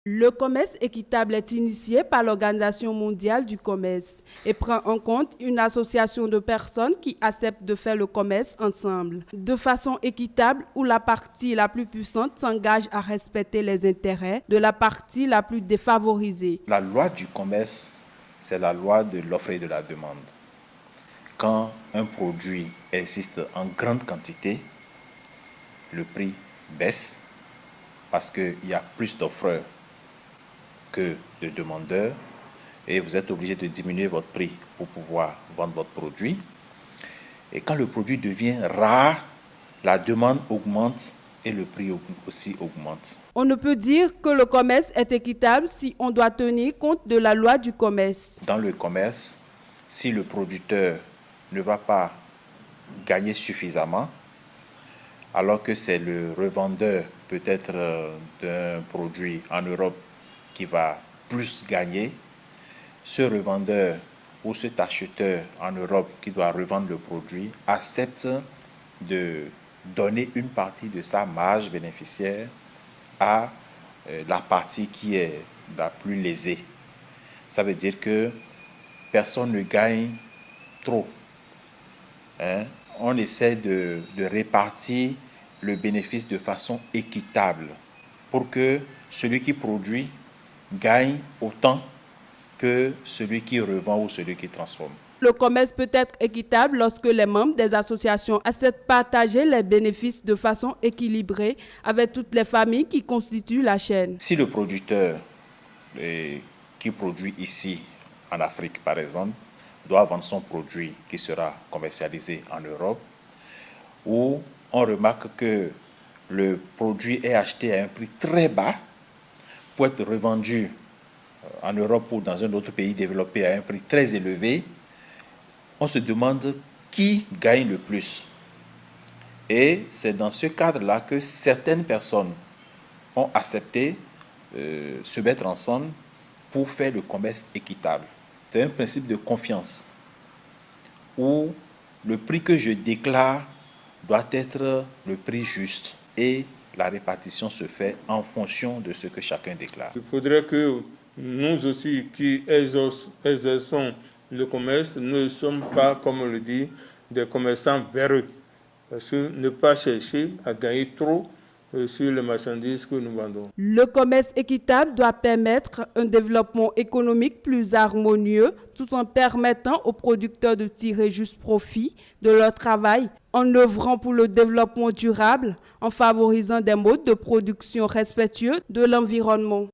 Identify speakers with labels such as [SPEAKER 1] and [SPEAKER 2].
[SPEAKER 1] Le commerce équitable est initié par l'Organisation mondiale du commerce et prend en compte une association de personnes qui acceptent de faire le commerce ensemble, de façon équitable où la partie la plus puissante s'engage à respecter les intérêts de la partie la plus défavorisée.
[SPEAKER 2] La loi du commerce, c'est la loi de l'offre et de la demande. Quand un produit existe en grande quantité, le prix baisse parce qu'il y a plus d'offreurs que de demandeurs et vous êtes obligé de diminuer votre prix pour pouvoir vendre votre produit. Et quand le produit devient rare, la demande augmente et le prix aussi augmente.
[SPEAKER 1] On ne peut dire que le commerce est équitable si on doit tenir compte de la loi du commerce.
[SPEAKER 2] Dans le commerce, si le producteur ne va pas gagner suffisamment, alors que c'est le revendeur peut-être d'un produit en Europe qui va plus gagner, ce revendeur ou cet acheteur en Europe qui doit revendre le produit accepte de donner une partie de sa marge bénéficiaire à la partie qui est la plus lésée. Ça veut dire que personne ne gagne trop. On essaie de répartir le bénéfice de façon équitable pour que celui qui produit gagne autant que celui qui revend ou celui qui transforme.
[SPEAKER 1] Le commerce peut être équitable lorsque les membres des associations acceptent partager les bénéfices de façon équilibrée avec toutes les familles qui constituent la chaîne.
[SPEAKER 2] Si le producteur qui produit ici en Afrique par exemple doit vendre son produit qui sera commercialisé en Europe, ou on remarque que le produit est acheté à un prix très bas pour être revendu en Europe ou dans un autre pays développé à un prix très élevé, on se demande qui gagne le plus. Et c'est dans ce cadre-là que certaines personnes ont accepté se mettre ensemble pour faire le commerce équitable. C'est un principe de confiance où le prix que je déclare doit être le prix juste et la répartition se fait en fonction de ce que chacun déclare.
[SPEAKER 3] Il faudrait que nous aussi qui exerçons le commerce ne sommes pas, comme on le dit, des commerçants véreux. Parce que ne pas chercher à gagner trop sur les marchandises que nous vendons.
[SPEAKER 1] Le commerce équitable doit permettre un développement économique plus harmonieux tout en permettant aux producteurs de tirer juste profit de leur travail, en œuvrant pour le développement durable, en favorisant des modes de production respectueux de l'environnement.